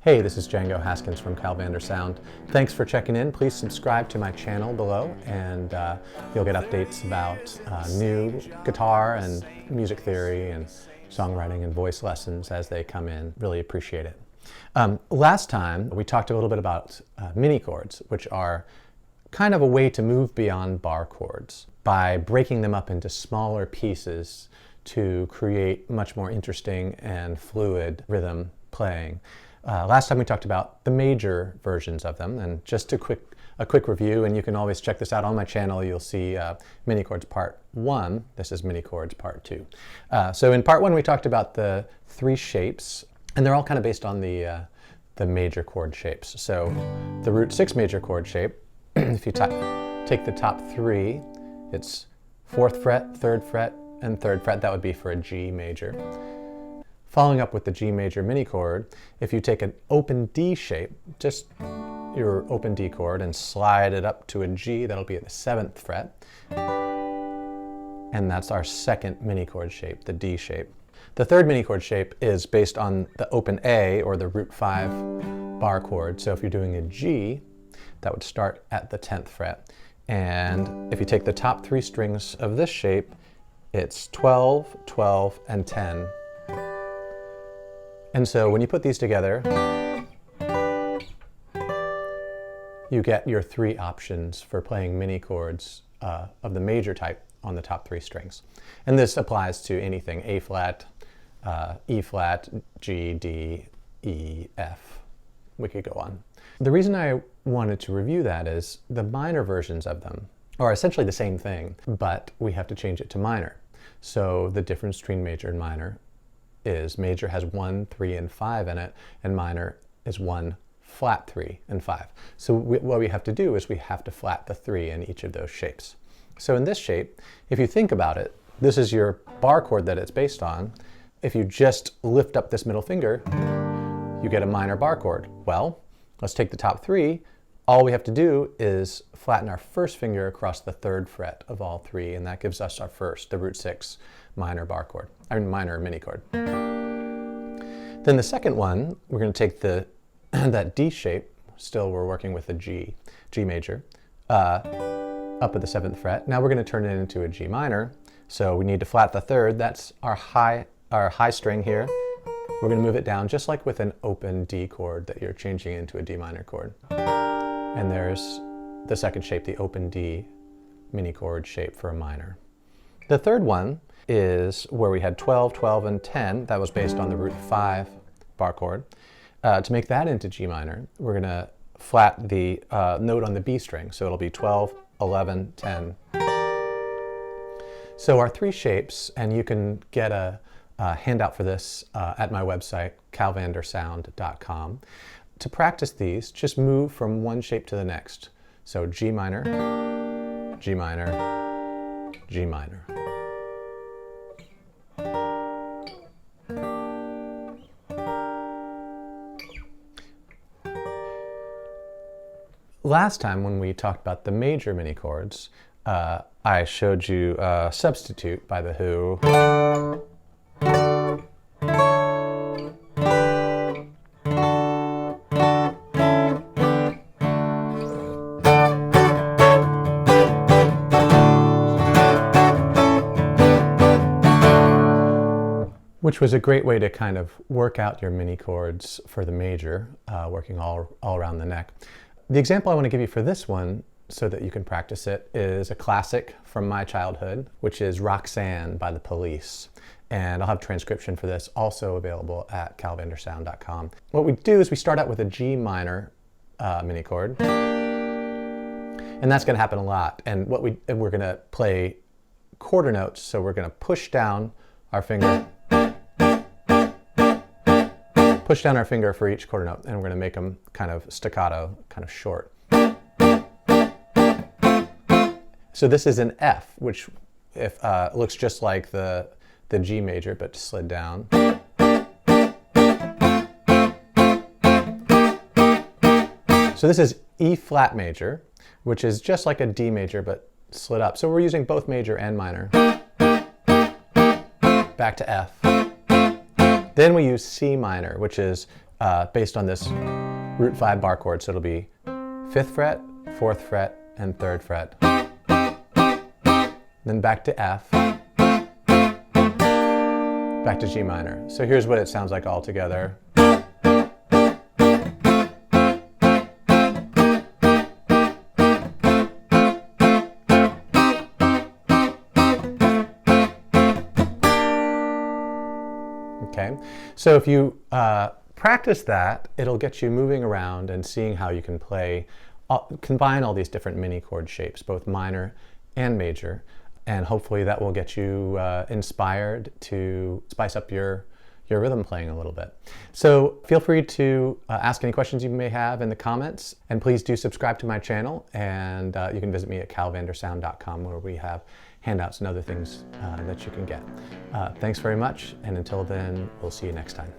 Hey, this is Django Haskins from Calvander Sound. Thanks for checking in. Please subscribe to my channel below and you'll get updates about new guitar and music theory and songwriting and voice lessons as they come in. Really appreciate it. Last time we talked a little bit about mini chords, which are kind of a way to move beyond bar chords by breaking them up into smaller pieces to create much more interesting and fluid rhythm playing. Last time we talked about the major versions of them, and just a quick review, and you can always check this out on my channel. You'll see mini chords part 1. This is mini chords part 2. So in part 1 we talked about the 3 shapes, and they're all kind of based on the major chord shapes. So the root 6 major chord shape, if you take the top 3, it's 4th fret, 3rd fret, and 3rd fret. That would be for a G major. Following up with the G major mini chord, if you take an open D shape, just your open D chord, and slide it up to a G, that'll be at the 7th fret. And that's our second mini chord shape, the D shape. The third mini chord shape is based on the open A, or the root 5 bar chord. So if you're doing a G, that would start at the 10th fret. And if you take the top 3 strings of this shape, it's 12, 12, and 10. And so when you put these together, you get your 3 options for playing mini chords of the major type on the top 3 strings. And this applies to anything: A flat, E flat, G, D, E, F. We could go on. The reason I wanted to review that is the minor versions of them are essentially the same thing, but we have to change it to minor. So the difference between major and minor is major has 1, 3, and 5 in it, and minor is 1, flat 3, and 5. So what we have to do is we have to flat the 3 in each of those shapes. So in this shape, if you think about it, this is your bar chord that it's based on. If you just lift up this middle finger, you get a minor bar chord. Well, let's take the top 3. All we have to do is flatten our first finger across the 3rd fret of all 3, and that gives us our first, the root 6 minor bar chord, minor mini chord. Then the second one, we're going to take that D shape, still we're working with a G major, up at the 7th fret. Now we're going to turn it into a G minor, so we need to flat the 3rd. That's our high string here. We're going to move it down just like with an open D chord that you're changing into a D minor chord. And there's the second shape, the open D mini chord shape for a minor. The third one is where we had 12, 12, and 10. That was based on the root 5 bar chord. To make that into G minor, we're going to flat the note on the B string. So it'll be 12, 11, 10. So our 3 shapes, and you can get a handout for this at my website, calvandersound.com. To practice these, just move from one shape to the next. So G minor, G minor, G minor. Last time when we talked about the major mini chords, I showed you Substitute by The Who. Which was a great way to kind of work out your mini chords for the major, working all around the neck. The example I want to give you for this one, so that you can practice it, is a classic from my childhood, which is Roxanne by The Police. And I'll have transcription for this also available at calvandersound.com. What we do is we start out with a G minor mini chord, and that's going to happen a lot. And we're going to play quarter notes, so we're going to push down our finger. Push down our finger for each quarter note, and we're going to make them kind of staccato, kind of short. So this is an F, which looks just like the G major, but slid down. So this is E flat major, which is just like a D major, but slid up. So we're using both major and minor. Back to F. Then we use C minor, which is based on this root 5 bar chord. So it'll be 5th fret, 4th fret, and 3rd fret. Then back to F, back to G minor. So here's what it sounds like all together. Okay, so if you practice that, it'll get you moving around and seeing how you can play, combine all these different mini chord shapes, both minor and major, and hopefully that will get you inspired to spice up your rhythm playing a little bit. So feel free to ask any questions you may have in the comments, and please do subscribe to my channel, and you can visit me at calvandersound.com, where we have handouts and other things that you can get. Thanks very much, and until then, we'll see you next time.